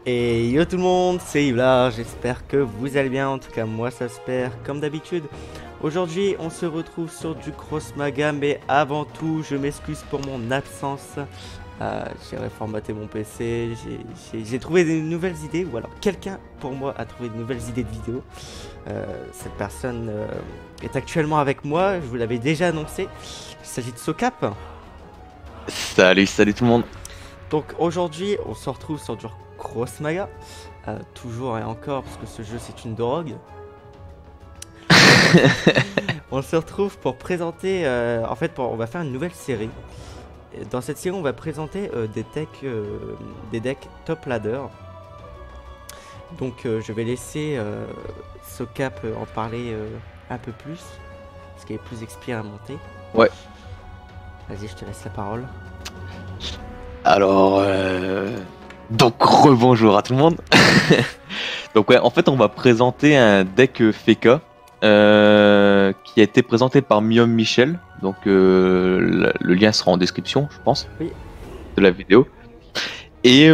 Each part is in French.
Et yo tout le monde, c'est Yves, j'espère que vous allez bien, en tout cas moi ça se perd comme d'habitude. Aujourd'hui on se retrouve sur du Cross Maga, mais avant tout je m'excuse pour mon absence. J'ai reformaté mon PC, j'ai trouvé des nouvelles idées, ou alors quelqu'un pour moi a trouvé de nouvelles idées de vidéos. Cette personne est actuellement avec moi, je vous l'avais déjà annoncé, il s'agit de Socap. Salut tout le monde. Donc aujourd'hui, on se retrouve sur du Cross Maga, toujours et encore parce que ce jeu c'est une drogue. On se retrouve pour présenter, on va faire une nouvelle série. Et dans cette série, on va présenter des decks top ladder. Donc je vais laisser Socap en parler un peu plus, parce qu'il est plus expérimenté. Ouais. Vas-y, je te laisse la parole. Alors, donc rebonjour à tout le monde. Donc ouais, en fait, on va présenter un deck Feka qui a été présenté par Miom Michel. Donc le lien sera en description, je pense, Oui. de la vidéo. Et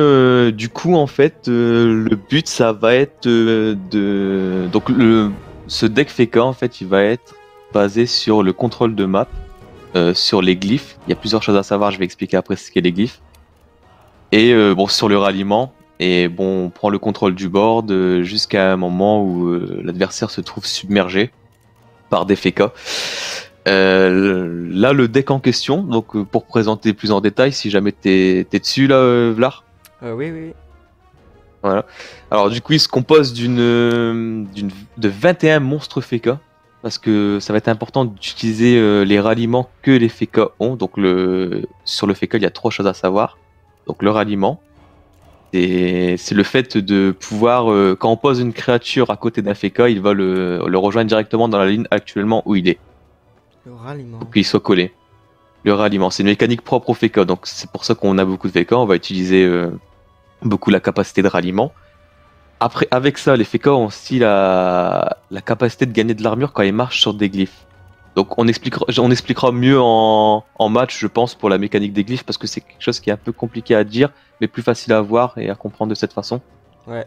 du coup, en fait, le but, ça va être ce deck Feka, en fait, il va être basé sur le contrôle de map, sur les glyphes. Il y a plusieurs choses à savoir, je vais expliquer après ce qu'est les glyphes. Et bon, sur le ralliement, et bon, on prend le contrôle du board jusqu'à un moment où l'adversaire se trouve submergé par des FK. Là, le deck en question, donc pour présenter plus en détail, si jamais t'es dessus là, Vlar. Oui. Voilà. Alors du coup, il se compose de 21 monstres FK, parce que ça va être important d'utiliser les ralliements que les FK ont. Donc sur le FK, il y a 3 choses à savoir. Donc le ralliement, c'est le fait de pouvoir, quand on pose une créature à côté d'un FK, il va le rejoindre directement dans la ligne actuellement où il est. Le ralliement. Pour qu'il soit collé. Le ralliement, c'est une mécanique propre au FK, donc c'est pour ça qu'on a beaucoup de FK, on va utiliser beaucoup la capacité de ralliement. Après, avec ça, les FK ont aussi la capacité de gagner de l'armure quand ils marchent sur des glyphes. Donc on expliquera mieux en match, je pense, pour la mécanique des glyphes, parce que c'est quelque chose qui est un peu compliqué à dire, mais plus facile à voir et à comprendre de cette façon. Ouais.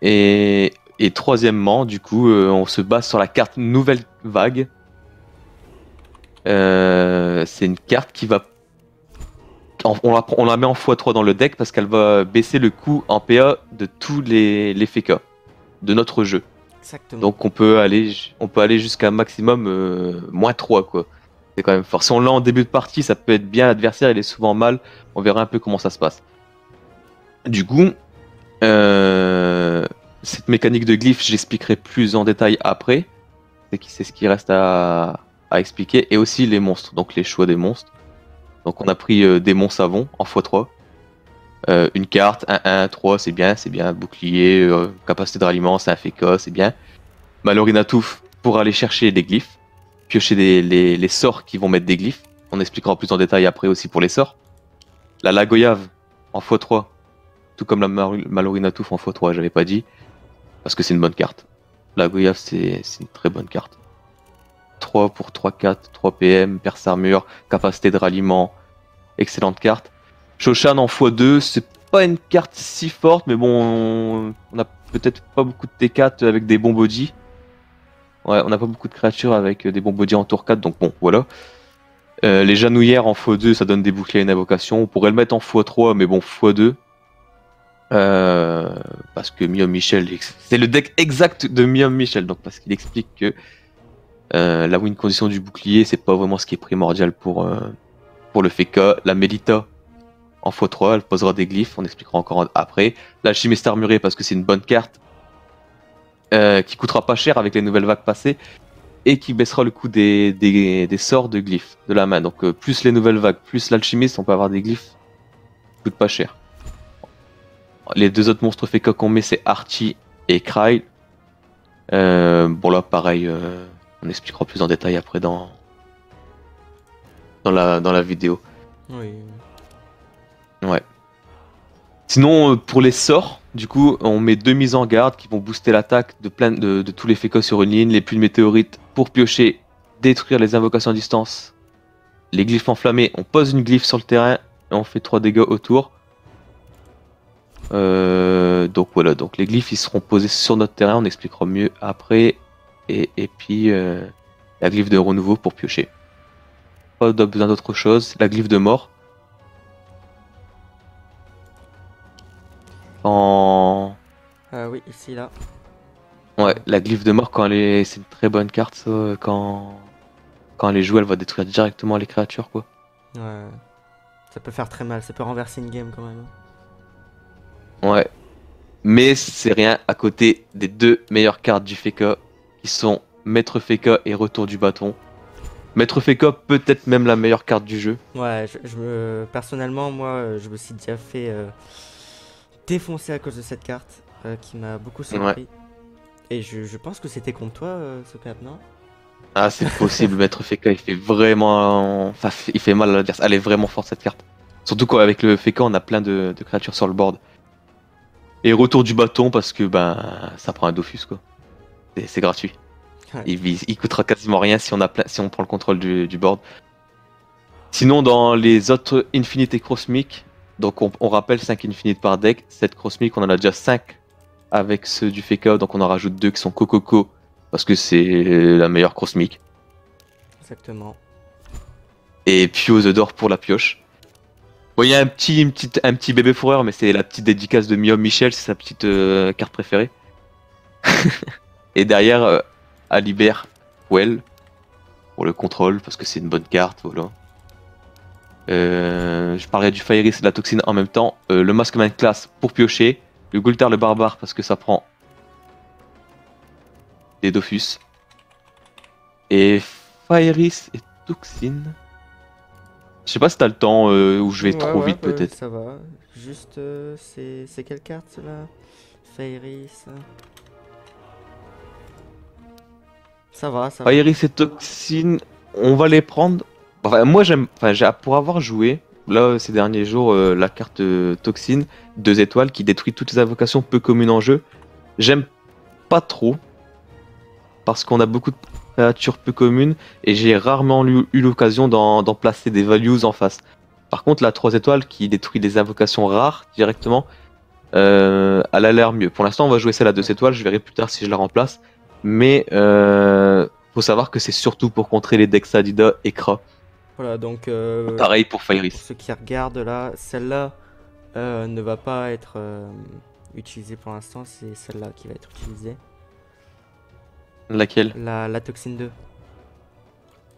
Et troisièmement, du coup, on se base sur la carte Nouvelle Vague. C'est une carte qui va... On la met en x3 dans le deck parce qu'elle va baisser le coût en PA de tous les FK de notre jeu. Exactement. Donc on peut aller jusqu'à maximum -3 quoi. C'est quand même fort. Si on l'a en début de partie, ça peut être bien, l'adversaire il est souvent mal, on verra un peu comment ça se passe. Du coup, cette mécanique de glyphe, j'expliquerai plus en détail après. C'est ce qui reste à expliquer. Et aussi les monstres, donc les choix des monstres. Donc on a pris démon savon en x3. Une carte, 1-1, 3, c'est bien, bouclier, capacité de ralliement, c'est un FK, c'est bien. Malorina Touffe pour aller chercher des glyphes, piocher les sorts qui vont mettre des glyphes. On expliquera plus en détail après aussi pour les sorts. La Lagoyave en x3, tout comme la Malorina Touffe en x3, j'avais pas dit, parce que c'est une bonne carte. La Goyave, c'est une très bonne carte. 3 pour 3-4, 3 PM, perce armure, capacité de ralliement, excellente carte. Shoshan en x2, c'est pas une carte si forte, mais bon, on a peut-être pas beaucoup de T4 avec des bons body. Ouais, on n'a pas beaucoup de créatures avec des bons body en tour 4, donc bon, voilà. Les Janouillères en x2, ça donne des boucliers à une invocation. On pourrait le mettre en x3, mais bon, x2. Parce que Miom Michel, c'est le deck exact de Miom Michel, donc parce qu'il explique que la win condition du bouclier, c'est pas vraiment ce qui est primordial pour le FK. La Melita en x3, elle posera des glyphes, on expliquera encore après. L'alchimiste armuré, parce que c'est une bonne carte qui coûtera pas cher avec les nouvelles vagues passées et qui baissera le coût des sorts de glyphes de la main. Donc plus les nouvelles vagues, plus l'alchimiste, on peut avoir des glyphes qui coûtent pas cher. Les 2 autres monstres FK qu'on met, c'est Archie et Kryle. Bon là pareil, on expliquera plus en détail après dans la vidéo. Oui. Ouais. Sinon pour les sorts, du coup on met 2 mises en garde qui vont booster l'attaque de tous les FK sur une ligne, les pluies de météorites pour piocher, détruire les invocations à distance, les glyphes enflammés, on pose une glyphe sur le terrain et on fait 3 dégâts autour. Donc voilà, donc les glyphes ils seront posés sur notre terrain, on expliquera mieux après. Et puis la glyphe de renouveau pour piocher. Pas besoin d'autre chose. La glyphe de mort. En... Oui, ici, là. Ouais, la glyphe de mort, c'est une très bonne carte, ça. Quand elle est jouée, elle va détruire directement les créatures, quoi. Ouais. Ça peut faire très mal, ça peut renverser une game quand même. Ouais. Mais c'est rien à côté des deux meilleures cartes du Feka, qui sont Maître Feka et Retour du bâton. Maître Feka, peut-être même la meilleure carte du jeu. Ouais, personnellement, moi, je me suis déjà fait défoncer à cause de cette carte qui m'a beaucoup surpris. Et je pense que c'était contre toi, ce cap, non? Ah, c'est possible, Maître Feka, il fait vraiment. Enfin, il fait mal à l'adversaire. Elle est vraiment forte cette carte. Surtout qu'avec le Feka, on a plein de créatures sur le board. Et Retour du bâton, parce que ben ça prend un Dofus, quoi. C'est gratuit. Ouais. Il coûtera quasiment rien si si on prend le contrôle du board. Sinon, dans les autres Infinite et Cosmic, donc on rappelle 5 Infinite par deck. 7 Cosmic, on en a déjà 5 avec ceux du Feka, donc on en rajoute 2 qui sont Cococo, parce que c'est la meilleure Cosmic. Exactement. Et Pio the Door pour la pioche. Bon, il y a un petit bébé fourreur, mais c'est la petite dédicace de Miom Michel, c'est sa petite carte préférée. Et derrière, Alibert Well pour le contrôle, parce que c'est une bonne carte, voilà. Je parlais du Fairies et de la toxine en même temps. Le Maskman Class pour piocher. Le Gultar le Barbare parce que ça prend des Dofus. Et Fairies et toxine. Je sais pas si t'as le temps ou je vais trop vite peut-être. Ça va. Juste, c'est quelle carte cela? Fairies. Ça va, ça va. Fairies et toxine, on va les prendre. Enfin, moi j'aime. Enfin, pour avoir joué là ces derniers jours la carte toxine 2 étoiles qui détruit toutes les invocations peu communes en jeu. J'aime pas trop parce qu'on a beaucoup de créatures peu communes et j'ai rarement eu l'occasion d'en placer des values en face. Par contre, la 3 étoiles qui détruit des invocations rares directement, elle a l'air mieux. Pour l'instant, on va jouer celle à 2 étoiles, je verrai plus tard si je la remplace. Mais faut savoir que c'est surtout pour contrer les decks Sadida et Kra. Voilà, donc Pareil pour pour Fairies. ceux qui regardent là, celle-là ne va pas être utilisée pour l'instant, c'est celle-là qui va être utilisée. Laquelle? La toxine 2.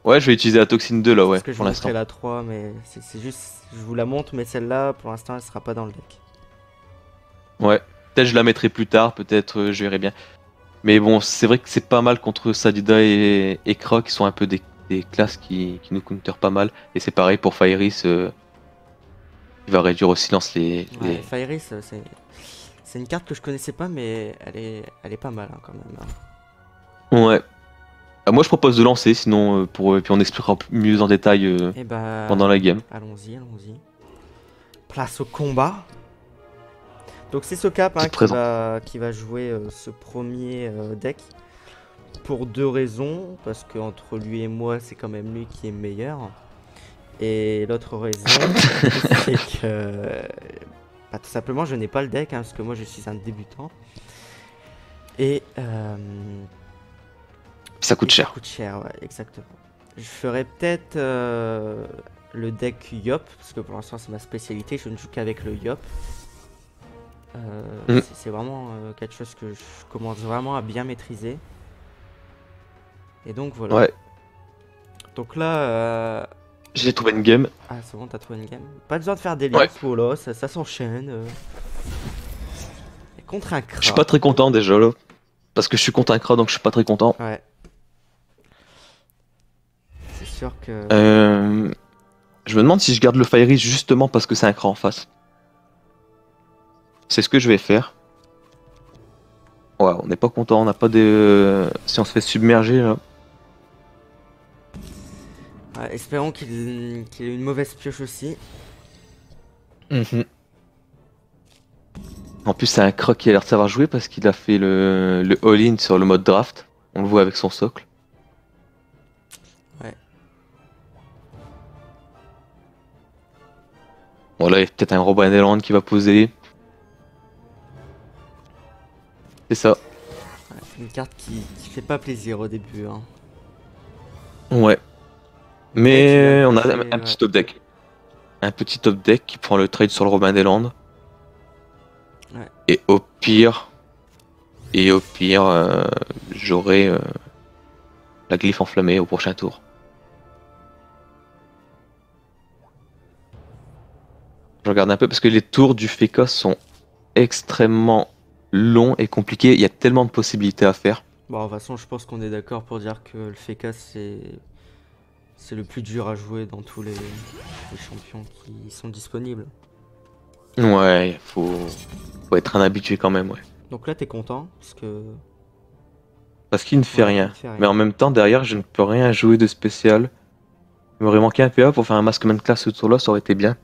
Ouais, je vais utiliser la Toxine 2 là, ouais, Parce que je pour vous l'instant. montrerai la 3, mais c'est juste, je vous la montre, mais celle-là, pour l'instant, elle sera pas dans le deck. Ouais, peut-être je la mettrai plus tard, peut-être je verrai bien. Mais bon, c'est vrai que c'est pas mal contre Sadida et Kra qui sont un peu des classes qui nous counter pas mal. Et c'est pareil pour Fairies, qui va réduire au silence Ouais, Fairies, c'est une carte que je connaissais pas, mais elle est pas mal hein, quand même. Hein. Ouais. Moi je propose de lancer, sinon puis on expliquera mieux en détail Et bah, pendant la game. allons-y, allons-y. Place au combat. Donc c'est Socap hein, qui va jouer ce premier deck. Pour 2 raisons. Parce que entre lui et moi, c'est quand même lui qui est meilleur. Et l'autre raison, c'est que... Bah, tout simplement, je n'ai pas le deck, hein, parce que moi, je suis un débutant. Et... Ça coûte cher. Ça coûte cher, ouais, exactement. Je ferai peut-être le deck Yop, parce que pour l'instant, c'est ma spécialité. Je ne joue qu'avec le Yop. C'est vraiment quelque chose que je commence vraiment à bien maîtriser. Et donc, voilà. Ouais. Donc là... J'ai trouvé une game. Ah, c'est bon, t'as trouvé une game. Pas besoin de faire des liens, voilà, ça s'enchaîne. Et contre un Kra. Je suis pas très content déjà là. Parce que je suis contre un Kra, donc je suis pas très content. Ouais. C'est sûr que... Je me demande si je garde le Fairies justement parce que c'est un Kra en face. C'est ce que je vais faire. Ouais, on n'est pas content, on n'a pas de... Si on se fait submerger là. Ouais, espérons qu'il ait une mauvaise pioche aussi. En plus, c'est un croc qui a l'air de savoir jouer parce qu'il a fait le all-in sur le mode draft. On le voit avec son socle. Ouais. Bon, là, il y a peut-être un Robin Island qui va poser. C'est ça. Ouais, une carte qui fait pas plaisir au début. Hein. Ouais. Dès Mais qu'il on a a un petit top deck. Un petit top deck qui prend le trade sur le Robin des Landes. Ouais. Et au pire, j'aurai la glyphe enflammée au prochain tour. Je regarde un peu parce que les tours du Feka sont extrêmement longs et compliqués. Il y a tellement de possibilités à faire. Bon, de toute façon, je pense qu'on est d'accord pour dire que le Feka, c'est le plus dur à jouer dans tous les champions qui sont disponibles. Ouais, faut être un habitué quand même, ouais. Donc là, t'es content parce que. Parce qu'il ne fait Ouais, il rien. fait rien. Mais en même temps, derrière, je ne peux rien jouer de spécial. Il m'aurait manqué un PA pour faire un Maskman class ce tour-là, ça aurait été bien.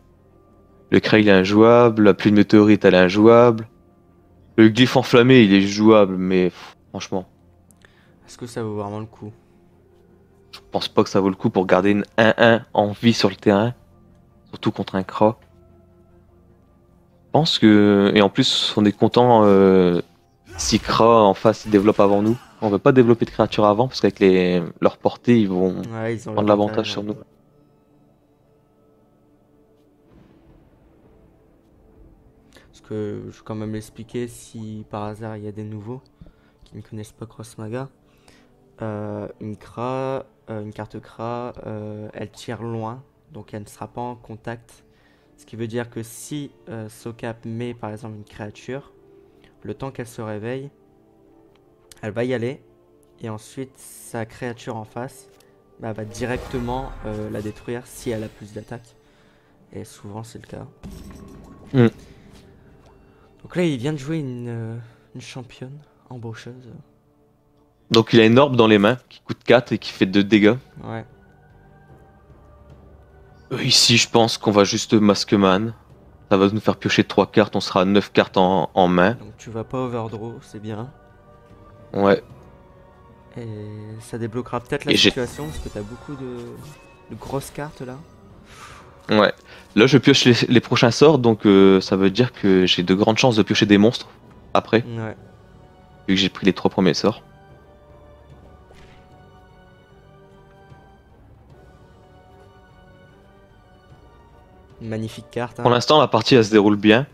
Le Cray il est injouable, la pluie de météorite elle est injouable. Le glyphe enflammé il est jouable, mais franchement, Est-ce que ça vaut vraiment le coup? je pense pas que ça vaut le coup pour garder une 1-1 en vie sur le terrain. Surtout contre un Kra. Je pense que. Et en plus, on est content si Kra en face il développe avant nous. On veut pas développer de créatures avant parce qu'avec leur portée ils vont Ouais, ils ont prendre l'avantage sur nous. Parce que je vais quand même l'expliquer si par hasard il y a des nouveaux qui ne connaissent pas Crossmaga. Une carte Kra, elle tire loin, donc elle ne sera pas en contact. Ce qui veut dire que si Socap met par exemple une créature, le temps qu'elle se réveille, elle va y aller, et ensuite sa créature en face bah, va directement la détruire si elle a plus d'attaque. Et souvent c'est le cas. Mm. Donc là il vient de jouer une championne embaucheuse. Donc il a une orbe dans les mains qui coûte 4 et qui fait 2 dégâts. Ouais. Ici je pense qu'on va juste Maskman. Ça va nous faire piocher 3 cartes, on sera à 9 cartes en main. Donc tu vas pas overdraw, c'est bien. Ouais. Et ça débloquera peut-être la Et situation parce que t'as beaucoup de grosses cartes là. Ouais. Là je pioche les prochains sorts, donc ça veut dire que j'ai de grandes chances de piocher des monstres après, Ouais. vu que j'ai pris les 3 premiers sorts. Magnifique carte. Hein. Pour l'instant la partie elle se déroule bien.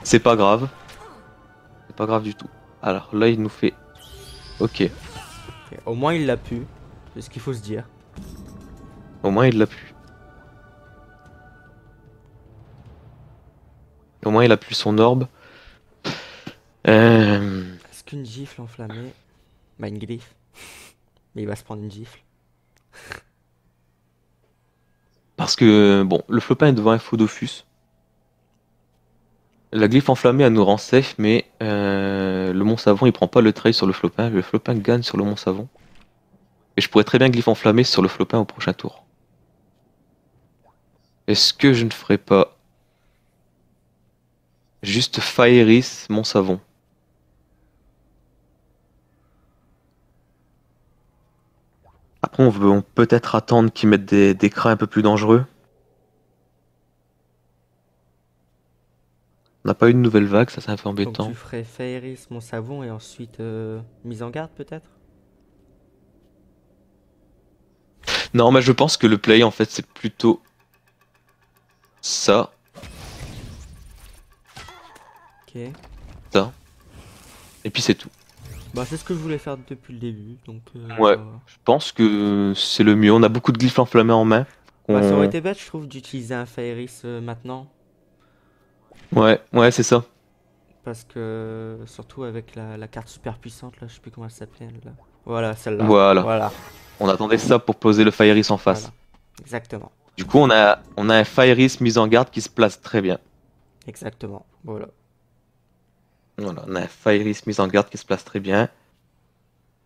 C'est pas grave. C'est pas grave du tout. Alors là il nous fait... Ok. Ok, au moins il l'a pu. C'est ce qu'il faut se dire. Au moins il l'a pu. Au moins il a pu son orbe. Est-ce qu'une gifle enflammée. Bah une glyphe. Mais il va se prendre une gifle. Parce que, bon, le Flopin est devant un faux Dofus. La glyphe enflammée, elle nous rend safe, mais le Mont Savon, il prend pas le trade sur le Flopin. Le Flopin gagne sur le Mont Savon. Et je pourrais très bien glyphe enflammée sur le Flopin au prochain tour. Est-ce que je ne ferais pas juste Faeris, Mont Savon? Après, on peut peut-être attendre qu'ils mettent des crats un peu plus dangereux. On n'a pas eu de nouvelle vague, ça c'est un peu Donc embêtant. tu ferais Faeris, mon savon et ensuite mise en garde peut-être. Non, mais je pense que le play en fait c'est plutôt ça, Ok. ça, et puis c'est tout. Bah c'est ce que je voulais faire depuis le début. Donc Ouais, je pense que c'est le mieux. On a beaucoup de glyphes enflammés en main. bah, ça aurait On- été bête je trouve d'utiliser un Faeris maintenant. Ouais, c'est ça. Parce que surtout avec la carte super puissante là, je sais plus comment elle s'appelle là. Voilà, celle-là. Voilà. Voilà, On attendait ça pour poser le Fairis en face. voilà. Exactement. Du coup, on a un Fairis mis en garde qui se place très bien. Exactement. Voilà. Voilà, on a un Fairis mis en garde qui se place très bien.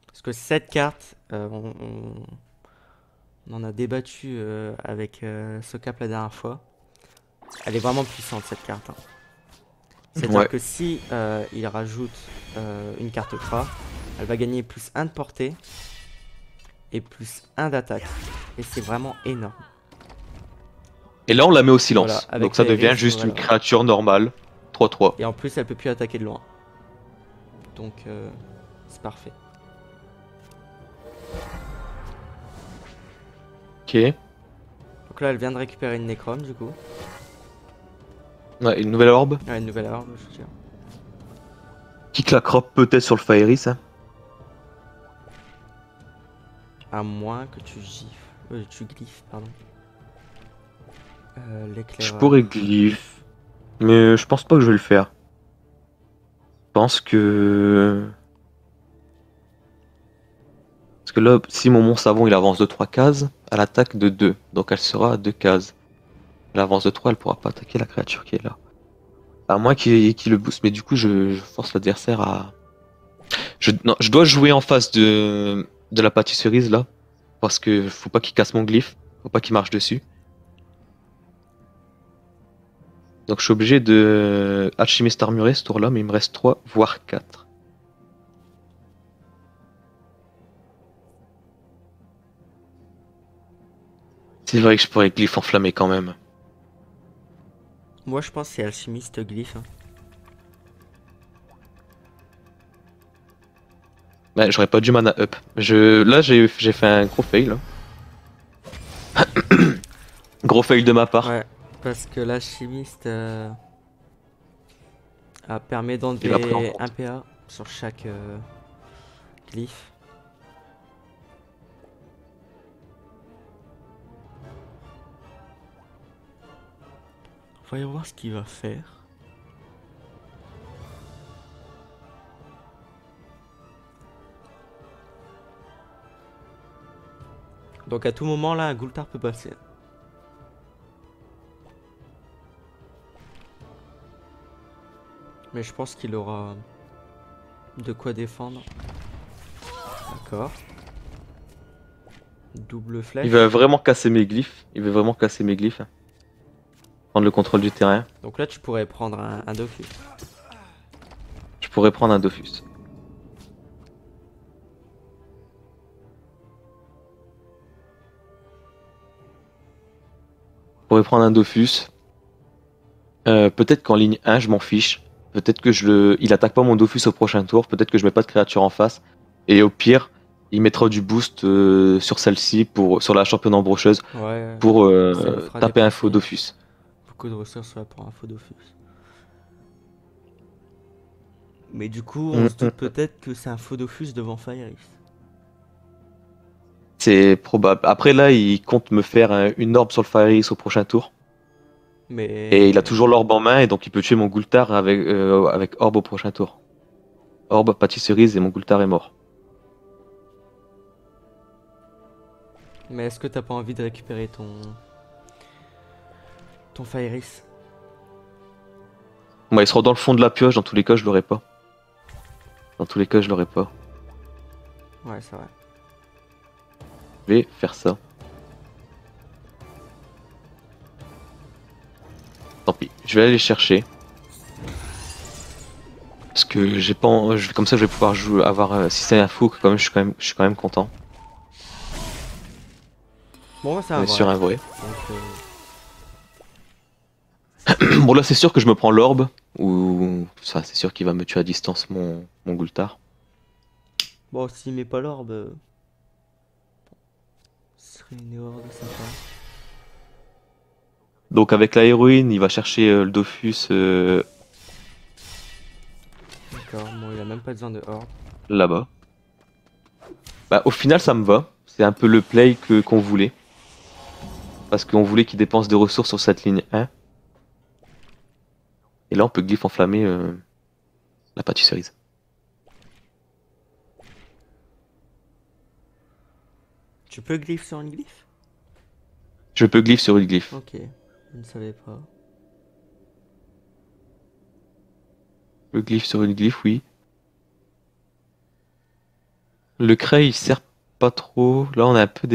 Parce que cette carte, on en a débattu avec Socap la dernière fois. Elle est vraiment puissante cette carte. Hein. C'est-à-dire Ouais. que si il rajoute une carte Kra, elle va gagner plus 1 de portée et plus 1 d'attaque. Et c'est vraiment énorme. Et là, on la met au silence. Voilà, avec Donc ça Fairis, devient juste voilà. une créature normale. 3-3. Et en plus, elle peut plus attaquer de loin. donc c'est parfait. Ok. Donc là, elle vient de récupérer une Necrom du coup. Ouais, une nouvelle orbe. Ouais, une nouvelle arme, je veux dire. Qui claquera peut-être sur le Fairy, ça. À moins que tu gifles. Tu glyphes, pardon. Je L'éclaireur. pourrais glyph. Mais je pense pas que je vais le faire. Je pense que... Parce que là, si mon monstre savon il avance de 3 cases, elle attaque de 2. Donc elle sera à 2 cases. Elle avance de 3, elle pourra pas attaquer la créature qui est là. À moins qu'il le booste, mais du coup je force l'adversaire à... Non, je dois jouer en face de la pâtisserie là. Parce que faut pas qu'il casse mon glyphe. Faut pas qu'il marche dessus. Donc je suis obligé de Alchimiste Armuré ce tour là, mais il me reste 3 voire 4. C'est vrai que je pourrais glyphe enflammé quand même. Moi, je pense que c'est alchimiste glyphe. Hein. Ouais, j'aurais pas dû mana up. Là j'ai fait un gros fail. Hein. Gros fail de ma part. Ouais, parce que l'alchimiste permet Il a pris en d'enlever un compte. PA sur chaque glyphe. Voyons voir ce qu'il va faire. Donc à tout moment là, un Goultar peut passer. Mais je pense qu'il aura de quoi défendre. D'accord. Double flèche. Il va vraiment casser mes glyphes. Il veut vraiment casser mes glyphes. Prendre le contrôle du terrain. Donc là, tu pourrais prendre un Dofus. Je pourrais prendre un Dofus. Je pourrais prendre un Dofus. Peut-être qu'en ligne 1, je m'en fiche. Peut-être que il attaque pas mon Dofus au prochain tour. Peut-être que je mets pas de créature en face. Et au pire, il mettra du boost sur celle-ci, sur la championne embrocheuse, Ouais, pour ça lui fera taper un dépenser faux Dofus. beaucoup de ressources là pour un faux Dofus. Mais du coup, on Mm, se mm. doute peut-être que c'est un faux Dofus devant Fairis. C'est probable. Après là, il compte me faire une orbe sur le Fairies au prochain tour. Et il a Mais toujours l'orbe en main, et donc il peut tuer mon Goultar avec orbe au prochain tour. Orbe, pâtisserie, et mon Goultar est mort. Mais est-ce que t'as pas envie de récupérer ton Fairis? Moi, il sera dans le fond de la pioche, dans tous les cas, je l'aurai pas. Dans tous les cas, je l'aurai pas. Ouais, c'est vrai. Je vais faire ça. Tant pis, je vais aller chercher. Parce que j'ai pas, comme ça, je vais pouvoir jouer, si c'est un fou, quand même, je suis quand même content. Bon, bah, c'est On un est vrai. sur un vrai. Donc, Bon là, c'est sûr que je me prends l'orbe, ou ça, c'est sûr qu'il va me tuer à distance mon Goultar. bon, s'il met pas l'orbe, ce serait une erreur de sa part. Donc avec la héroïne, il va chercher le Dofus D'accord, bon, il a même pas besoin de orbe. là-bas. Bah, au final, ça me va. C'est un peu le play qu'on voulait. Parce qu'on voulait qu'il dépense des ressources sur cette ligne 1. Et là, on peut glyphe enflammer la pâtisserie. Tu peux glyphe sur une glyphe? Je peux glyphe sur une glyphe. Ok, je ne savais pas. Le glyphe sur une glyphe, oui. Le cray, il sert pas trop. Là, on a un peu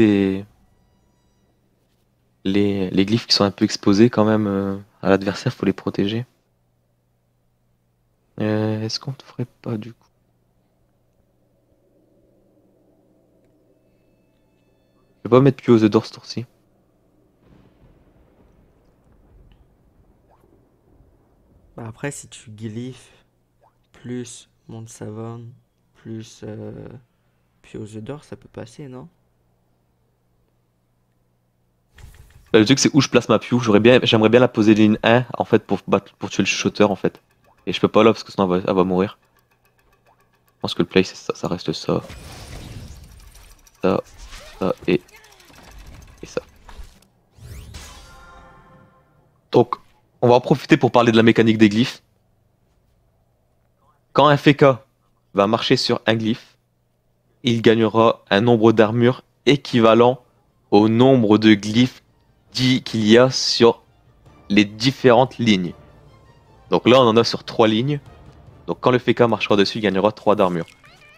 les glyphes qui sont un peu exposés quand même à l'adversaire, faut les protéger. Est-ce qu'on ne ferait pas du coup? Je vais pas mettre Pio aux d'or ce tour-ci. Bah après, si tu glyphes plus Monde savane, plus puis aux œufs d'or, ça peut passer, non? Bah, le truc c'est où je place ma Pew. J'aimerais bien la poser ligne 1 en fait pour tuer le chuchoteur en fait. Et je peux pas là parce que sinon elle va mourir. Je pense que le play c'est ça, ça reste ça. Ça, ça et ça. Donc on va en profiter pour parler de la mécanique des glyphes. Quand un FK va marcher sur un glyphe, il gagnera un nombre d'armure équivalent au nombre de glyphes qu'il y a sur les différentes lignes. Donc là on en a sur 3 lignes. Donc quand le FK marchera dessus, il gagnera 3 d'armure.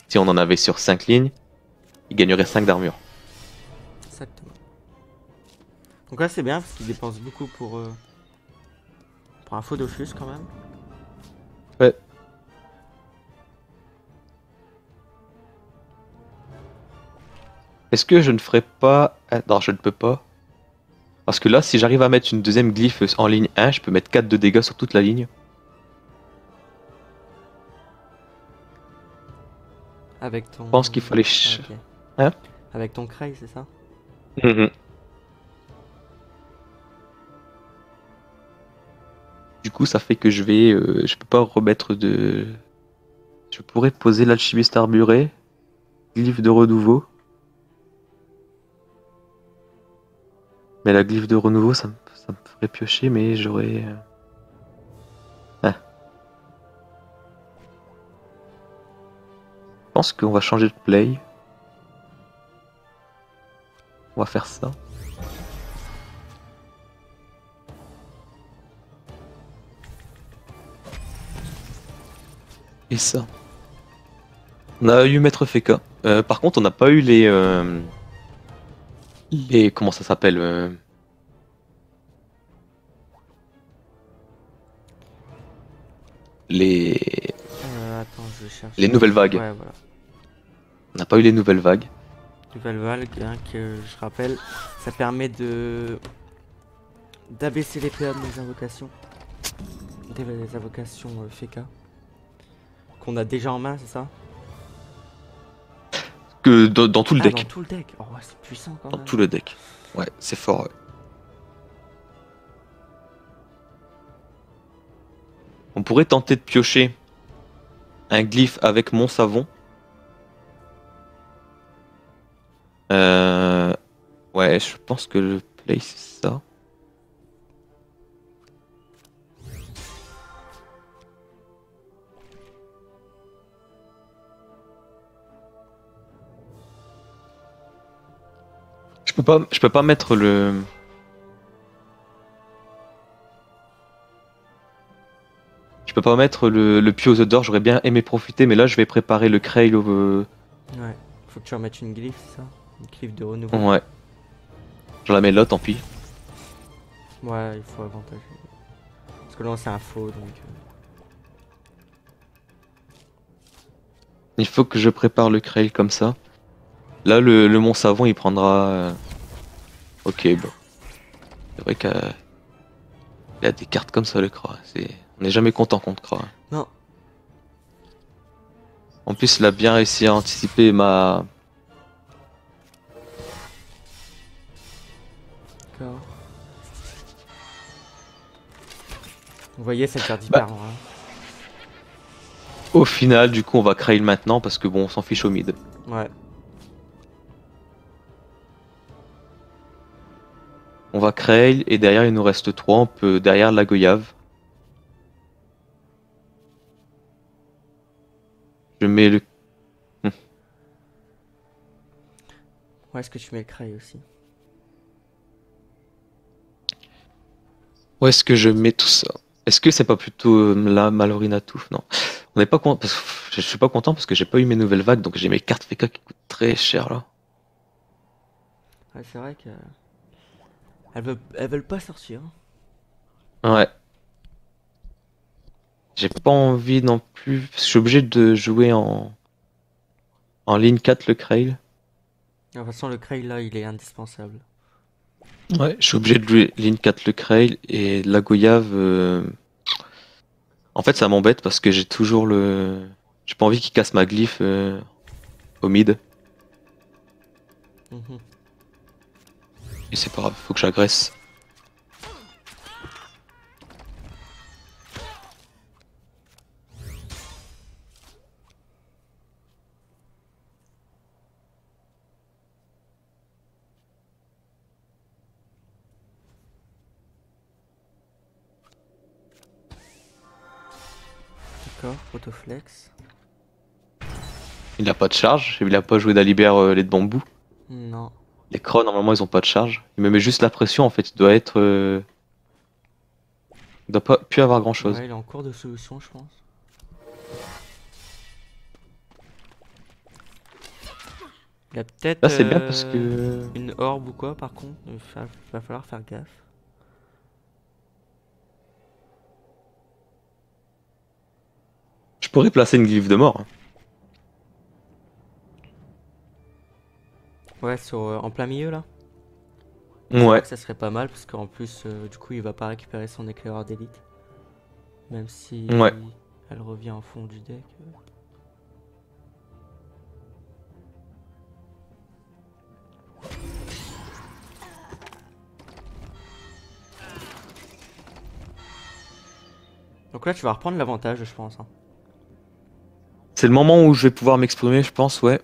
Si on en avait sur 5 lignes, il gagnerait 5 d'armure. Exactement. Donc là c'est bien parce qu'il dépense beaucoup pour un faux Dofus quand même. Ouais. Est-ce que je ne ferais pas... Non, je ne peux pas. Parce que là, si j'arrive à mettre une deuxième glyphe en ligne 1, je peux mettre 4 de dégâts sur toute la ligne. Avec ton... Je pense qu'il fallait... Ah, ok. Hein? Avec ton Cray, c'est ça? Du coup, ça fait que je peux pas remettre de... Je pourrais poser l'alchimiste armuré, glyphe de renouveau. Mais la glyphe de renouveau, ça me ferait piocher, mais j'aurais... Je pense qu'on va changer de play. On va faire ça. Et ça. On a eu Maître Feka. Par contre, on n'a pas eu les... Comment ça s'appelle Les... Attends, je cherche. Les nouvelles vagues. Ouais, voilà. On n'a pas eu les nouvelles vagues. Nouvelle vague, hein, que je rappelle, ça permet de d'abaisser les PA de nos invocations. Des invocations FK. Qu'on a déjà en main, c'est ça? Que dans tout le deck. Dans tout le deck. Oh, ouais, c'est puissant quand Dans même. tout le deck. Ouais, c'est fort. Ouais. On pourrait tenter de piocher un glyphe avec mon savon. Ouais, je pense que le play c'est ça. Je peux pas mettre le... Je peux pas mettre le Pio aux œufs d'or, j'aurais bien aimé profiter, mais là je vais préparer le Krail au... Ouais, faut que tu remettes une glyphe, c'est ça? Une glyphe de renouveau. Ouais. Je la mets là, tant pis. Ouais, il faut avantager. Parce que là c'est un faux, donc... Il faut que je prépare le Krail comme ça. Là, le Mont Savon, il prendra... Ok, bon. C'est vrai qu'il y a des cartes comme ça, le Kra. On n'est jamais content contre Kra. Non. En plus, il a bien réussi à anticiper ma... D'accord. Vous voyez, cette carte hyper rare. Au final, du coup, on va Krail maintenant parce que bon, on s'en fiche au mid. Ouais. On va Krail et derrière il nous reste 3, on peut derrière la Goyave. Je mets le... Où est-ce que tu mets le Cray aussi? Où est-ce que je mets tout ça? Est-ce que c'est pas plutôt la Malorina Touffe? Non. On n'est pas content. Je suis pas content parce que j'ai pas eu mes nouvelles vagues, donc j'ai mes cartes FK qui coûtent très cher là. Ouais, c'est vrai que... Elles veulent pas sortir. Ouais. J'ai pas envie non plus. Je suis obligé de jouer en ligne 4 le Krail. De toute façon, le Cray là, il est indispensable. Ouais, je suis obligé de jouer ligne 4 le Krail et la Goyave. En fait, ça m'embête parce que j'ai toujours le. J'ai pas envie qu'il casse ma glyphe au mid. Mhm. Et c'est pas grave, faut que j'agresse. D'accord, Protoflex. Il a pas de charge, il a pas joué d'Alibert les de bambou. Non. Les crocs normalement ils ont pas de charge. Il me met juste la pression en fait, il doit être. Il doit pas plus avoir grand chose. Ouais, il est en cours de solution, je pense. Il a peut-être Là c'est bien parce que. une orbe ou quoi, par contre. Va falloir faire gaffe. Je pourrais placer une glyphe de mort. Hein. Ouais, en plein milieu là. C'est vrai Ouais. que ça serait pas mal parce qu'en plus, du coup, il va pas récupérer son éclaireur d'élite. Même si Ouais. elle revient en fond du deck. Donc là, tu vas reprendre l'avantage, je pense. Hein. C'est le moment où je vais pouvoir m'exprimer, je pense, ouais.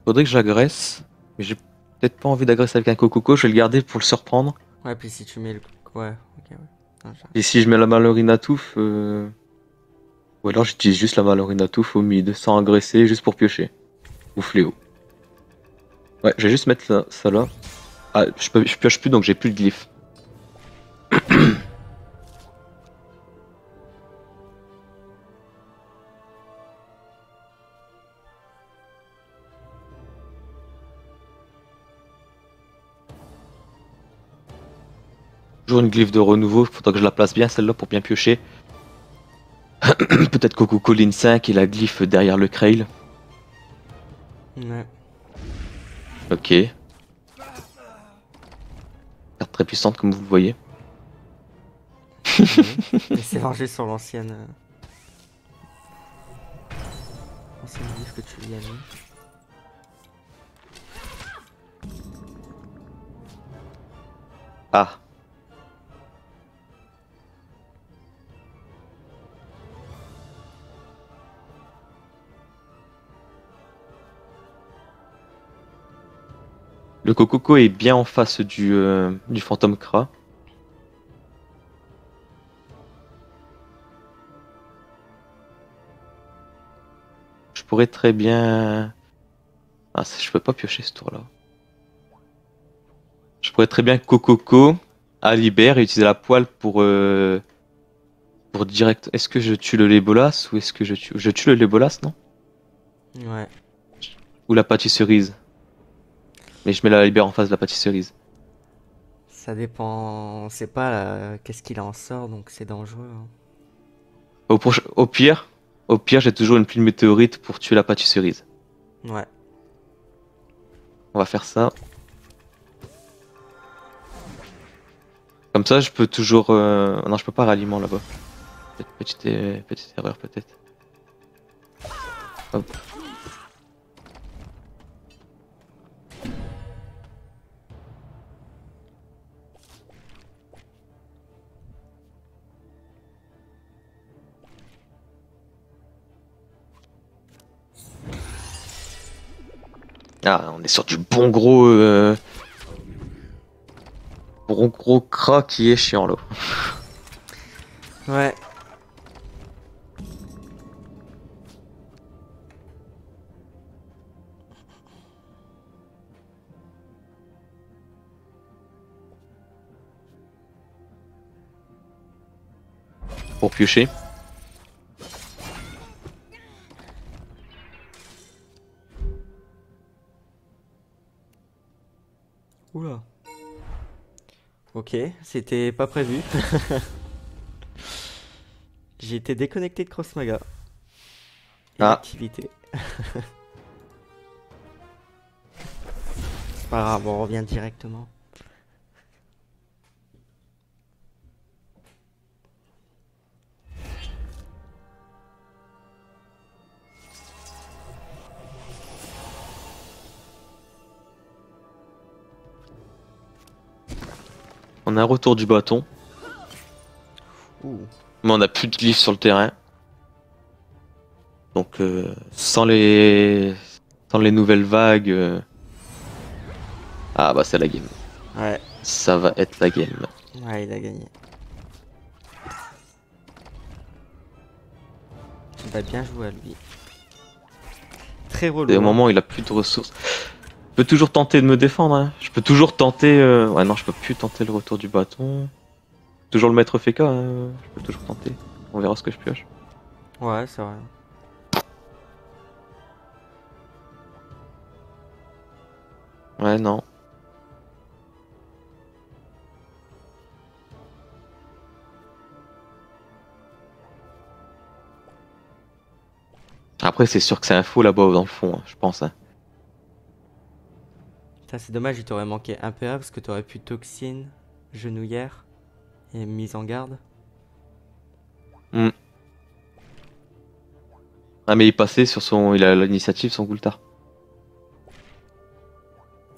Faudrait que j'agresse. Mais j'ai peut-être pas envie d'agresser avec un Cococo, je vais le garder pour le surprendre. Ouais, puis si tu mets le. Ouais, ok, ouais. Non, Et si je mets la Malorina Touffe. Ou alors j'utilise juste la Malorina Touffe au mid, sans agresser, juste pour piocher. Ou fléau. Ouais, je vais juste mettre ça là. Ah, je pioche plus donc j'ai plus de glyphe. Toujours une glyphe de renouveau, faudra que je la place bien celle-là pour bien piocher. Peut-être Coco Colline 5 et la glyphe derrière le Krail. Ouais. Ok. Carte très puissante comme vous le voyez. Et c'est vengé sur l'ancienne. Ancienne livre que tu lui as mis. Ah. Le Cococo est bien en face du Fantôme Kra. Je pourrais très bien... Ah, je peux pas piocher ce tour-là. Je pourrais très bien Cococo, Alibert et utiliser la poêle pour direct. Est-ce que je tue le Lébolas ou est-ce que je tue le Lébolas, non? Ouais. Ou la pâtisserise? Mais je mets la Alibert en face de la pâtisserise. Ça dépend. On sait pas là, qu'est-ce qu'il en sort, donc c'est dangereux. Hein. Au pire, j'ai toujours une pluie de météorites pour tuer la pâtisserise. Ouais. On va faire ça. Comme ça, je peux toujours. Non, je peux pas ralliement là-bas. Petite erreur peut-être. Hop. Ah, on est sur du bon gros Kra qui est chiant là. Ouais. Pour piocher. Oula. Ok, c'était pas prévu. J'ai été déconnecté de Crossmaga. Ah. Inactivité. C'est pas grave, on revient directement. on a un retour du bâton. Ouh. Mais on a plus de glyphes sur le terrain. Donc sans les nouvelles vagues. Ah bah c'est la game. Ouais. Ça va être la game. Ouais, il a gagné. Bah bien joué à lui. Très relou. Et au moment où il a plus de ressources. Je peux toujours tenter de me défendre. Hein. Je peux toujours tenter. Ouais non, je peux plus tenter le retour du bâton. Toujours le maître FK. Hein. Je peux toujours tenter. On verra ce que je pioche. Ouais, c'est vrai. Ouais non. Après c'est sûr que c'est un faux là-bas dans le fond, hein, je pense. Hein. Putain, c'est dommage, il t'aurait manqué un PA parce que t'aurais pu toxine, genouillère et mise en garde. Ah mais il passait sur son. Il a l'initiative son Gultar.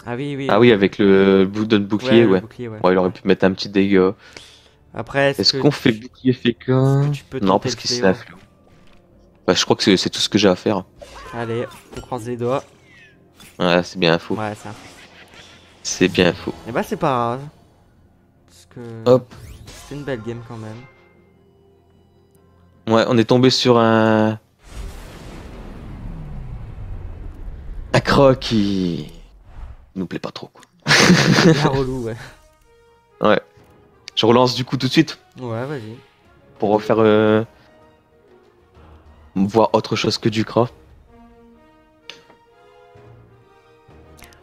Ah oui, oui. Ah oui avec le bouton de bouclier, le ouais. bouclier, ouais. Ouais, il aurait pu mettre un petit dégât. Après, Est-ce qu'on fait bouclier fécun? tu peux Non, tenter parce le qu'il c'est fléau. un fléau. Bah, je crois que c'est tout ce que j'ai à faire. Allez, on croise les doigts. Ouais, c'est bien faux. Ouais, ça. C'est bien faux. Et bah, c'est pas grave. Parce que Hop. c'est une belle game quand même. Ouais, on est tombé sur un croc qui nous plaît pas trop, quoi. Bien relou, ouais. Ouais. Je relance du coup tout de suite Ouais, vas-y. pour refaire voir autre chose que du craft.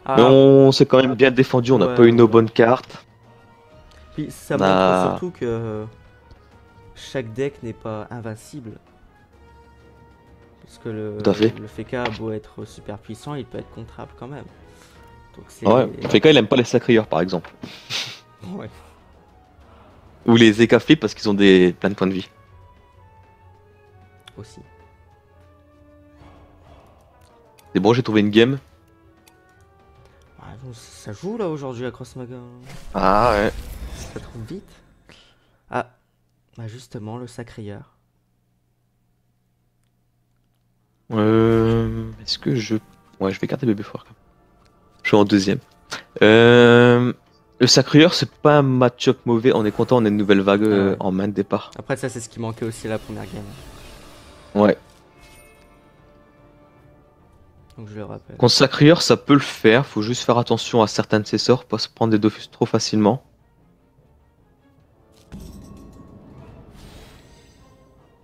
Mais Ah, on s'est quand même bien défendu, on n'a Ouais, pas eu nos ouais. bonnes cartes. puis ça On montre a- surtout que chaque deck n'est pas invincible. Parce que Tout à fait. le FK a beau être super puissant, il peut être contrable quand même. Donc c'est... Ouais, Feka il aime pas les sacrieurs par exemple. Ouais. Ou les écaflés parce qu'ils ont plein de points de vie. Aussi. C'est bon, j'ai trouvé une game. Ouais, donc ça joue là aujourd'hui à Crossmaga. Ah ouais. Ça trouve vite. Ah, bah justement, le sacrieur. Est-ce que je... Ouais, je vais garder bébé fort. Je suis en deuxième. Le sacrieur, c'est pas un match-up mauvais. On est content, on a une nouvelle vague Ouais. en main de départ. Après, ça, c'est ce qui manquait aussi à la première game. Ouais. Donc je le rappelle. Contre sacrieur, ça peut le faire. Faut juste faire attention à certains de ses sorts, pas se prendre des Dofus trop facilement.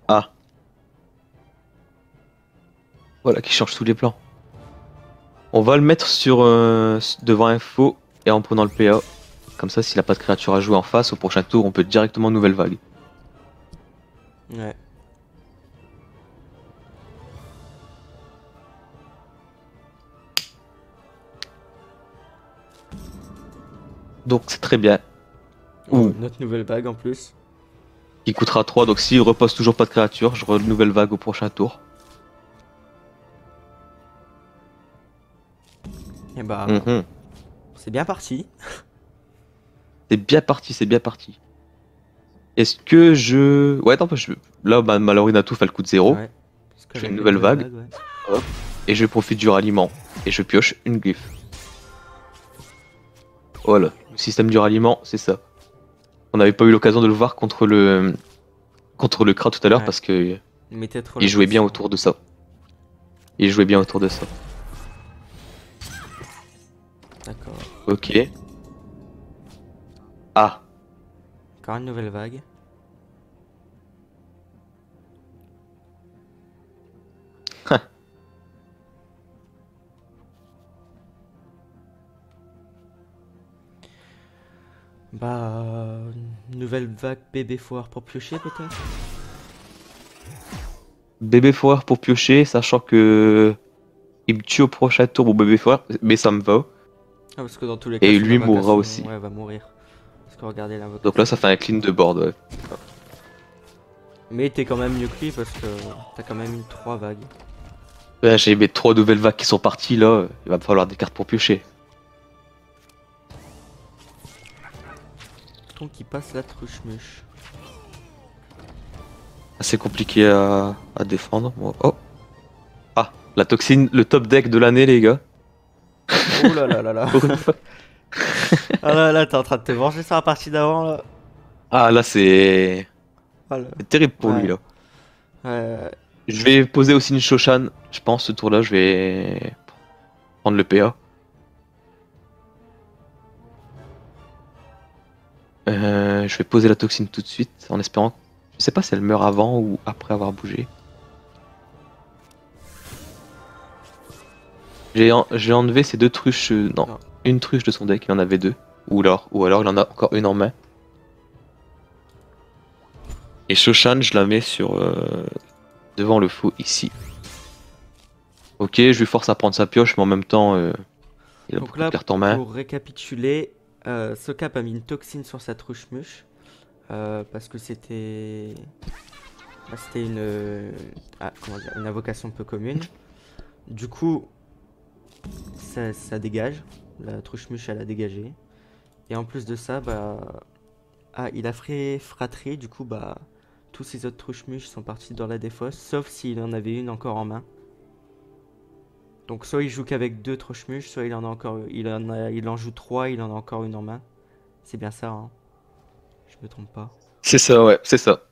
Ah. Voilà, qui change tous les plans. On va le mettre sur devant un faux et en prenant le PA. Comme ça, s'il a pas de créature à jouer en face, au prochain tour, on peut directement nouvelle vague. Ouais. Donc c'est très bien. Ouh. Notre nouvelle vague en plus. Qui coûtera 3, donc s'il repose toujours pas de créature, je renouvelle vague au prochain tour. Et bah, Mhm. c'est bien parti. C'est bien parti, c'est bien parti. Est-ce que je... Ouais, attends, là, ma Lorinatou fait le coup de 0. Ouais. Parce que Je fais une avec nouvelle les vague. ouais. Et je profite du ralliement. Et je pioche une glyphe. Voilà, le système du ralliement, c'est ça. On n'avait pas eu l'occasion de le voir contre le Krat tout à l'heure Ouais. parce que Il mettait trop il la jouait bien pression. autour de ça. Il jouait bien autour de ça. D'accord. Ok. Ah, Encore une nouvelle vague. Bah, nouvelle vague bébé foire pour piocher peut-être. bébé foire pour piocher, sachant que il me tue au prochain tour mon bébé foire, mais ça me va. Ah, parce que dans tous les Et cas, son lui mourra invocation, aussi. Ouais, va mourir. Parce que regardez l'invocation. Donc là, ça fait un clean de board. Ouais. Mais t'es quand même mieux que lui parce que t'as quand même eu 3 vagues. Là, j'ai mes 3 nouvelles vagues qui sont parties là. Il va me falloir des cartes pour piocher. Mouton qui passe la truche-muche. Assez compliqué à défendre. Bon, oh. Ah, la toxine, le top deck de l'année, les gars. Oh là là là là. Pour une fois. Ah là là, t'es en train de te venger sur la partie d'avant là. Ah, là, c'est Ah là. terrible pour Ouais. lui, là. Ouais. Je vais poser aussi une Shoshan. Je pense, ce tour-là, je vais prendre le PA. Je vais poser la toxine tout de suite, en espérant... Je sais pas si elle meurt avant ou après avoir bougé. J'ai enlevé ces deux truches... non, Non. une truche de son deck, il en avait deux. Ou alors il en a encore une en main. Et Shoshan, je la mets sur... devant le fou, ici. Ok, je lui force à prendre sa pioche, mais en même temps, il a Donc beaucoup là, de cartes en main. pour récapituler, Sokap a mis une toxine sur sa truche-muche. Parce que c'était... bah, c'était comment dire, une invocation peu commune. Du coup, ça dégage. La truche-muche, elle a dégagé. Et en plus de ça, bah... Ah, il a fait fratrie, du coup, bah... tous ces autres truche-muches sont partis dans la défausse, sauf s'il en avait une encore en main. Donc soit il joue qu'avec deux truche-muches, soit il en a encore... il en joue trois, il en a encore une en main. C'est bien ça, hein. Je me trompe pas. C'est ça, ouais, c'est ça.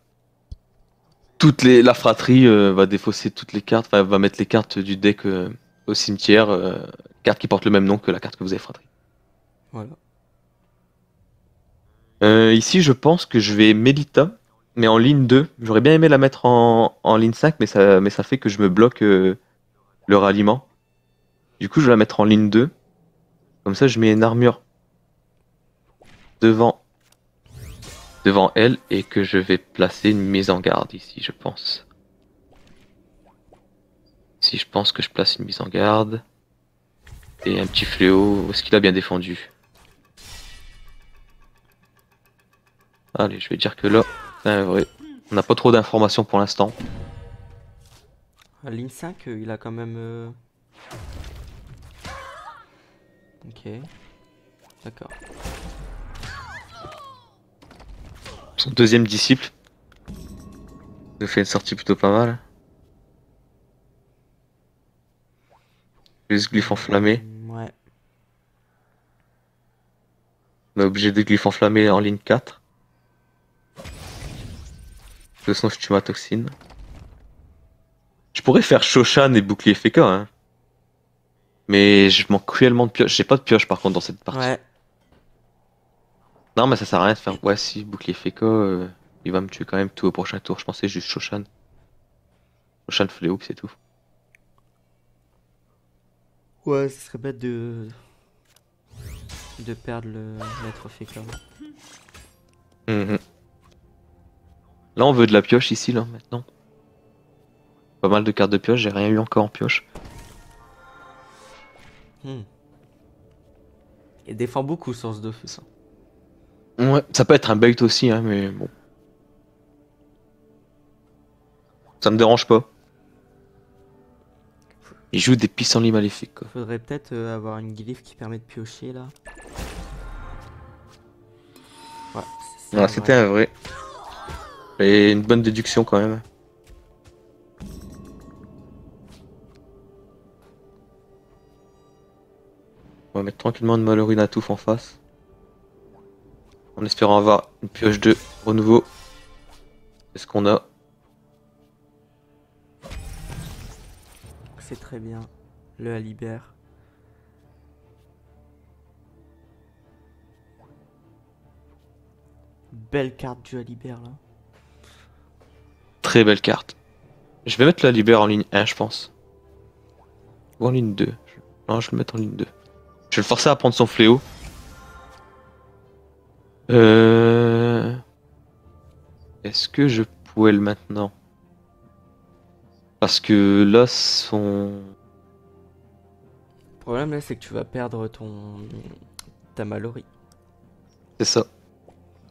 La fratrie va défausser toutes les cartes, enfin, va mettre les cartes du deck au cimetière, cartes qui portent le même nom que la carte que vous avez fratrie. Voilà. Ici, je pense que je vais Melita, mais en ligne 2. J'aurais bien aimé la mettre en ligne 5, mais ça fait que je me bloque le ralliement. Du coup, je vais la mettre en ligne 2. Comme ça, je mets une armure devant elle et que je vais placer une mise en garde ici, je pense. Si je pense que je place une mise en garde et un petit fléau, est-ce qu'il a bien défendu? Allez, je vais dire que là, c'est un vrai. On n'a pas trop d'informations pour l'instant. À ligne 5, il a quand même... Ok. D'accord. Son deuxième disciple nous fait une sortie plutôt pas mal. Les glyphes enflammés. Ouais. On est obligé de glyphes enflammés en ligne 4. De toute façon, je tue ma toxine. Je pourrais faire Shoshan et bouclier FK, hein. Mais je manque cruellement de pioche. J'ai pas de pioche par contre dans cette partie. Ouais. Non, mais ça sert à rien de faire. Ouais, si, bouclier FK, il va me tuer quand même tout au prochain tour. Je pensais juste Shoshan. Shoshan fléau, puis c'est tout. Ouais, ce serait bête de perdre le maître fécond. Mhm. Là, on veut de la pioche ici, là, maintenant. Pas mal de cartes de pioche, j'ai rien eu encore en pioche. Il défend beaucoup Source de Feu, ça. Ouais, ça peut être un bait aussi, hein, mais bon. Ça me dérange pas. Il joue des pissenlits maléfiques, quoi. Faudrait peut-être avoir une glyphe qui permet de piocher, là. Ouais, c'est Ouais, c'était un vrai. Et une bonne déduction quand même. On va mettre tranquillement une Malorine à touffe en face. En espérant avoir une pioche de renouveau. C'est ce qu'on a. C'est très bien. Le Alibert. Belle carte du Alibert, là. Très belle carte. Je vais mettre la Libère en ligne 1, je pense. Ou en ligne 2. Non, je vais le mettre en ligne 2. Je vais le forcer à prendre son fléau. Est-ce que je pouvais le maintenant? Parce que là, son... Le problème, là, c'est que tu vas perdre ta Mallory. C'est ça.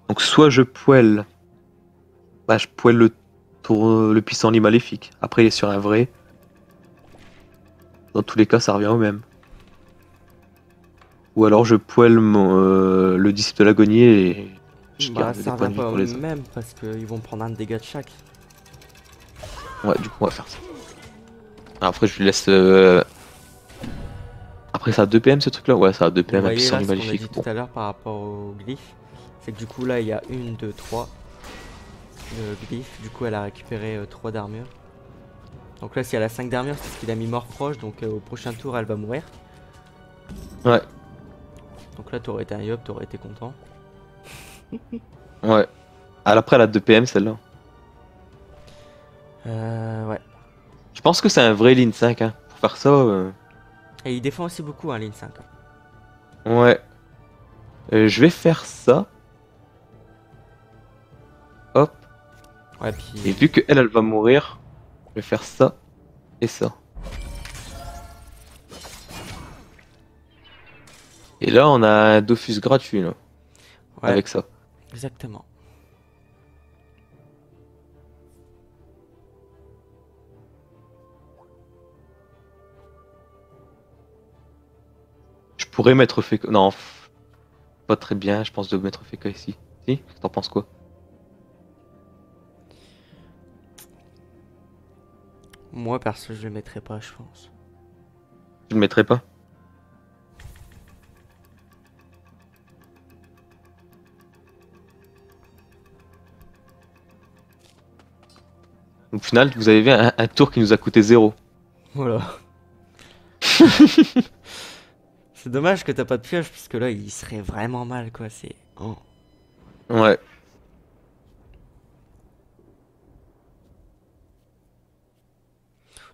Donc soit je poêle... Bah, je poêle le pissenlit maléfique. Après, il est sur un vrai. Dans tous les cas, ça revient au même. Ou alors je poêle le disciple de l'agonie et Je Bah garde ça des points revient de vie pas pour au les autres. même parce qu'ils vont prendre un dégât de chaque. Ouais, du coup, on va faire ça. Après, je lui laisse. Après, ça a 2 PM ce truc là? Ouais, ça a 2 Vous PM, voyez impuissant là et ce qu'on a maléfique. dit tout Bon. à l'heure par rapport au glyphe. C'est que du coup là il y a 1, 2, 3 de glyphe. Du coup elle a récupéré 3 d'armure. Donc là si elle a 5 d'armure c'est parce qu'il a mis mort proche. Donc au prochain tour elle va mourir. Ouais, Donc là t'aurais été un yop, t'aurais été content. ouais. Ah, après, elle a 2 PM celle-là. Ouais. Je pense que c'est un vrai Lin 5, hein. Pour faire ça, Et il défend aussi beaucoup hein, Lin 5. ouais. Je vais faire ça. Hop. Ouais Et puis... vu que elle va mourir, je vais faire ça et ça. Et là, on a un Dofus gratuit, là, Ouais, avec ça. exactement. Je pourrais mettre Feka. Non, pas très bien, je pense, de mettre Feka ici. Si? T'en penses quoi? Moi perso je le mettrais pas je pense. Je le mettrais pas? Au final, vous avez vu un tour qui nous a coûté 0. Voilà. C'est dommage que t'as pas de pioche puisque là il serait vraiment mal quoi. C'est... Oh. Ouais.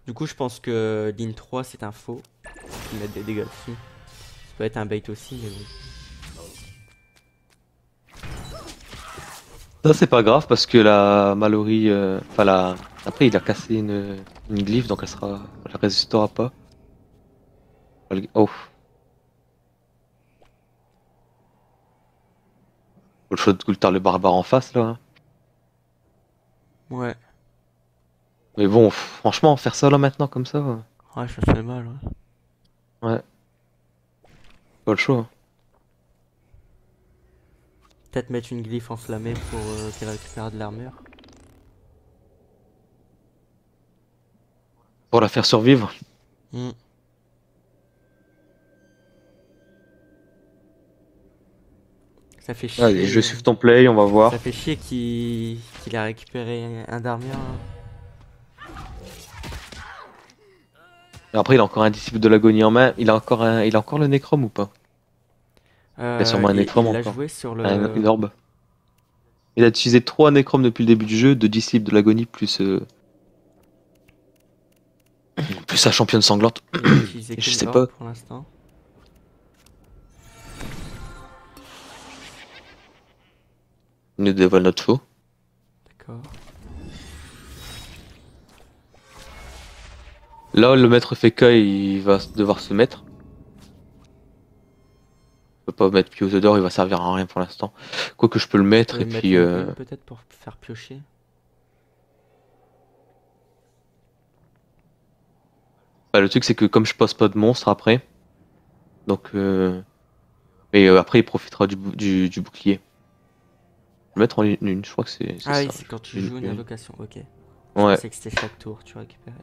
Du coup je pense que ligne 3 c'est un faux. Ils mettent des dégâts dessus. Ça peut être un bait aussi mais bon. Ça, c'est pas grave parce que la Mallory. Enfin, la. Après, il a cassé une glyphe donc elle sera. Elle résistera pas. Oh. Faut le choix de Gultar le barbare en face là, hein. Ouais. Mais bon, franchement, faire ça là maintenant comme ça, Ouais ça fait mal ouais. ouais, pas le choix, hein. Peut-être mettre une glyphe enflammée pour qu'elle récupère de l'armure. Pour la faire survivre. Hmm. Ça fait Allez, je vais chier. suivre ton play, on va Ça voir. fait chier qu'il a récupéré un d'armure. Hein. Et après, il a encore un disciple de l'agonie en main. Il a encore le nécrome ou pas? Il a sûrement un nécrome Il l'a encore. joué sur le... Une orbe. Il a utilisé 3 nécromes depuis le début du jeu, 2 disciples de l'agonie plus sa championne sanglante. Il a utilisé Je qu'une sais orbe pas. pour l'instant. Il nous dévoile notre faux. D'accord. Là, le maître Feka, il va devoir se mettre. Je peux pas mettre Pio d'or, il va servir à rien pour l'instant. Quoique je peux le Vous mettre pouvez et mettre puis. une rune peut-être pour faire piocher. Bah, le truc c'est que comme je pose pas de monstre après, donc mais après il profitera du bouclier. Je vais mettre en une, je crois que c'est Ah oui, ça. c'est quand tu joues une invocation, ok. Je Ouais. pensais que c'était chaque tour, tu récupérais.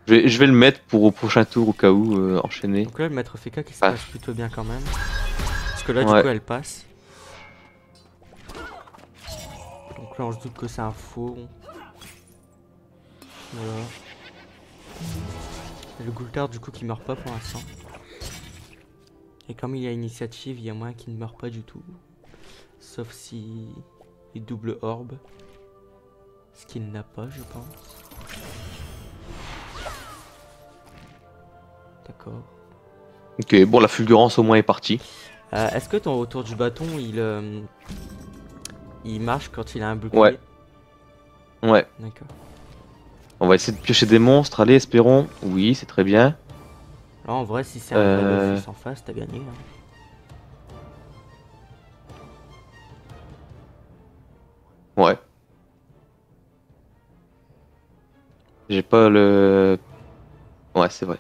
Je vais le mettre pour au prochain tour au cas où enchaîner. Donc là, le maître Feka qui se Ah. passe plutôt bien quand même. Parce que là, du Ouais. coup, elle passe. Donc là, on se doute que c'est un faux. Voilà. Et le Gultard, du coup, qui meurt pas pour l'instant. Et comme il y a initiative, il y a moyen qu'il ne meurt pas du tout. Sauf si il double orbe. Ce qu'il n'a pas, je pense. D'accord. Ok, bon la fulgurance au moins est partie. Est-ce que ton autour du bâton, il marche quand il a un bouclier? Ouais. Ouais. D'accord. On va essayer de piocher des monstres, allez espérons. Oui, c'est très bien. Là, en vrai, si c'est un vrai Dofus en face, t'as gagné. Hein. Ouais. J'ai pas le... Ouais, c'est vrai.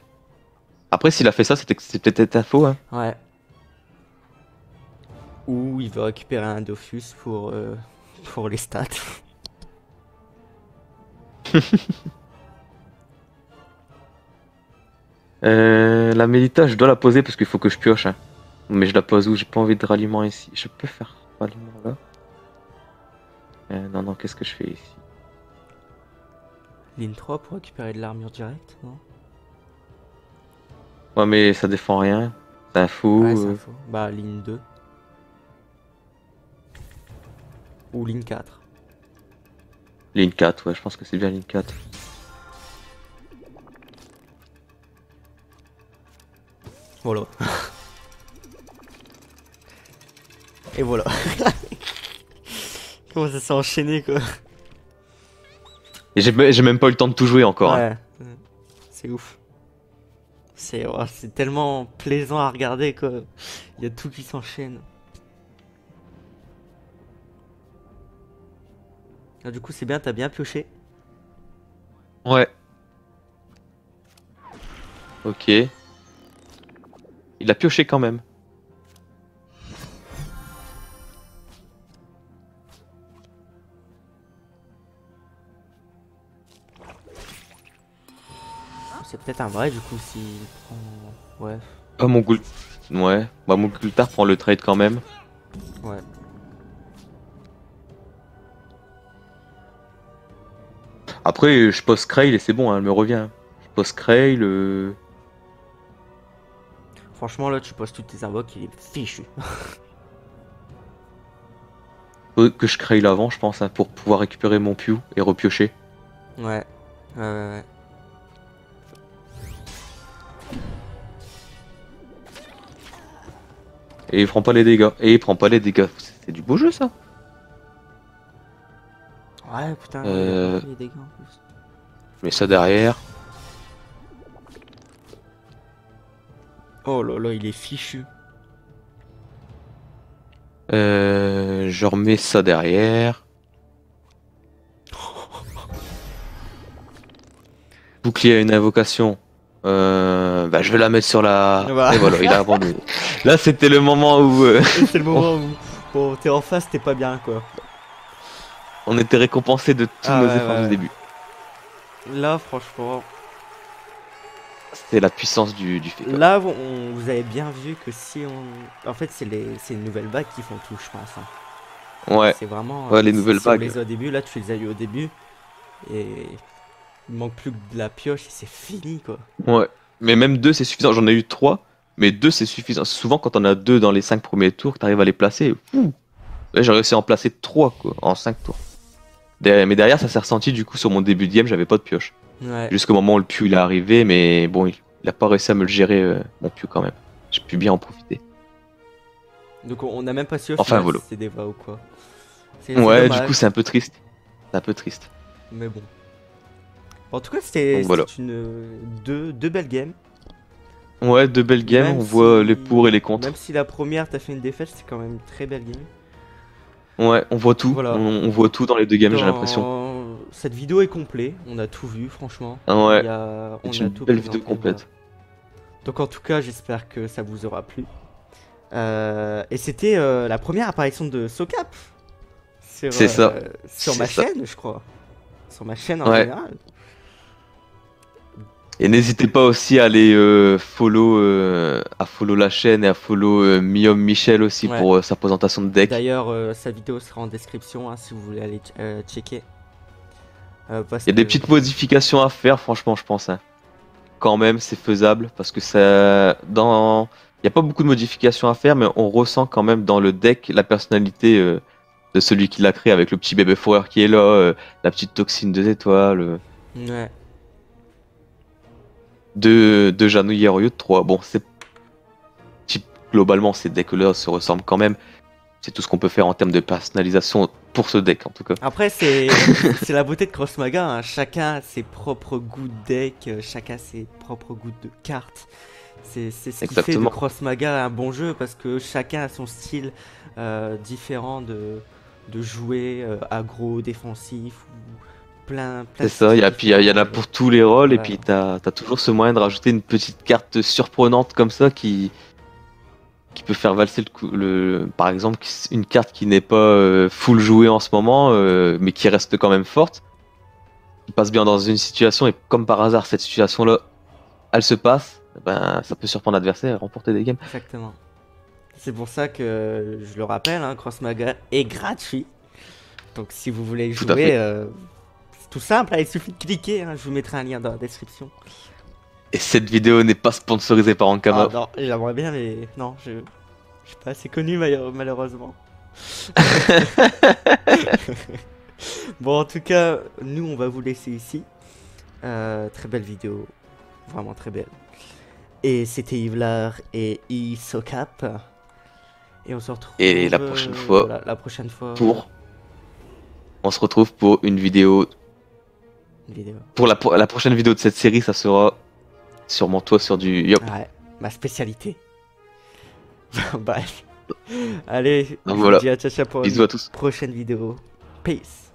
Après, s'il a fait ça, c'est peut-être info, hein. Ouais. Ou il veut récupérer un Dofus pour les stats. La Mélita, je dois la poser parce qu'il faut que je pioche. Hein. Mais je la pose où? J'ai pas envie de ralliement ici. Je peux faire ralliement là. Non, non, qu'est-ce que je fais ici? Ligne 3 pour récupérer de l'armure directe, non? Ouais, mais ça défend rien. C'est un fou. Ouais, c'est faux. Bah, ligne 2. Ou ligne 4. Ligne 4, ouais, je pense que c'est bien ligne 4. Voilà. Et voilà. Comment ça s'est enchaîné, quoi. Et j'ai même pas eu le temps de tout jouer encore. Hein. Ouais. C'est ouf. C'est tellement plaisant à regarder, quoi. Il y a tout qui s'enchaîne. Ah, du coup, c'est bien, t'as bien pioché. Ouais. Ok. Il a pioché quand même. C'est peut-être un vrai, du coup, s'il prend... Ouais. Ah, mon Gul... Ouais. Bah, mon Gultar prend le trade quand même. Ouais. Après, je pose Krail et c'est bon, hein, elle me revient. Je pose Krail. Franchement, là, tu poses toutes tes invoques, il est fichu. Que je Krail avant, je pense, hein, pour pouvoir récupérer mon Pew et repiocher. Ouais. Ouais. Et il prend pas les dégâts. C'est du beau jeu, ça. Ouais, putain, il a pas pris les dégâts en plus. Je mets ça derrière. Oh là là, il est fichu. Je remets ça derrière. Bouclier à une invocation. Bah, je vais la mettre sur la. Bah. Et voilà, il a abandonné. Là, c'était le moment où. C'est le moment où bon, t'es en face, t'es pas bien, quoi. On était récompensé de tous nos efforts du début. Là, franchement. C'est la puissance du fait. Là, vous avez bien vu que si on. En fait, c'est les nouvelles vagues qui font tout, je pense. Hein. Ouais. C'est vraiment. Ouais, les nouvelles vagues. On vagues. les a au début, là, tu les as eu au début. Et. Il manque plus que de la pioche et c'est fini, quoi. Ouais. Mais même 2, c'est suffisant. J'en ai eu 3. Mais 2, c'est suffisant. Souvent, quand on a 2 dans les 5 premiers tours, t'arrives à les placer. Là, j'ai réussi à en placer 3, quoi, en 5 tours. Mais derrière, ça s'est ressenti, du coup, sur mon début de game, j'avais pas de pioche. Ouais. Jusqu'au moment où le Pew il est arrivé, mais bon, il a pas réussi à me le gérer, mon Pew quand même. J'ai pu bien en profiter. Donc on n'a même pas su au Enfin, final voilà. si c'est des vrais ou quoi. C'est Ouais, dommage, du coup, c'est un peu triste. C'est un peu triste. mais bon. En tout cas, c'était Donc, voilà. deux belles games. Ouais, 2 belles games, Même on voit si- les pour et les contre. Même si la première, t'as fait une défaite, c'est quand même une très belle game. Ouais, on voit tout. Voilà. On voit tout dans les 2 games, j'ai l'impression. Cette vidéo est complète, on a tout vu, franchement. Ouais, On c'est a une tout belle présenté, vidéo complète. voilà. Donc en tout cas, j'espère que ça vous aura plu. Et c'était la première apparition de Socap. C'est ça. Sur C'est ma ça. chaîne, je crois. Sur ma chaîne en Ouais. général. Et n'hésitez pas aussi à aller follow la chaîne et à follow Miom Michel aussi Ouais. pour sa présentation de deck. D'ailleurs, sa vidéo sera en description hein, si vous voulez aller checker. Il y a des petites modifications à faire, franchement, je pense. Hein. Quand même, c'est faisable parce que ça. Il n'y a pas beaucoup de modifications à faire, mais on ressent quand même dans le deck la personnalité de celui qui l'a créé avec le petit bébé fourreur qui est là, la petite toxine 2 étoiles. Ouais. De Janouille Ryu 3. Bon, c'est. Globalement, ces decks-là se ressemblent quand même. C'est tout ce qu'on peut faire en termes de personnalisation pour ce deck en tout cas. Après, c'est la beauté de Cross Maga. Hein. Chacun a ses propres goûts de deck, chacun a ses propres goûts de cartes. C'est ce qui fait de Exactement. Cross Maga un bon jeu parce que chacun a son style différent de jouer aggro, défensif ou plein C'est de ça, styles puis il y en a différents. pour tous les rôles, et Voilà. puis t'as toujours ce moyen de rajouter une petite carte surprenante comme ça qui qui peut faire valser par exemple, une carte qui n'est pas full jouée en ce moment, mais qui reste quand même forte, qui passe bien dans une situation, et comme par hasard, cette situation-là, elle se passe, ben, ça peut surprendre l'adversaire et remporter des games. Exactement. C'est pour ça que je le rappelle, hein, Cross Maga est gratuit. Donc si vous voulez Tout à jouer, fait. c'est tout simple, hein, il suffit de cliquer, hein, je vous mettrai un lien dans la description. Et cette vidéo n'est pas sponsorisée par Ankama. Ah non, j'aimerais bien, mais non, je suis pas assez connu malheureusement. Bon, en tout cas, nous on va vous laisser ici. Très belle vidéo, vraiment très belle. Et c'était Yvlar et Isocap. Et on se retrouve. Et la prochaine fois, voilà, la prochaine fois. on se retrouve pour une vidéo. Une vidéo. Pour la prochaine vidéo de cette série, ça sera sûrement toi sur du Yop. Ouais, ma spécialité. Bref. Allez, Donc je voilà. vous dis à ciao pour Bisous une à tous. prochaine vidéo. Peace.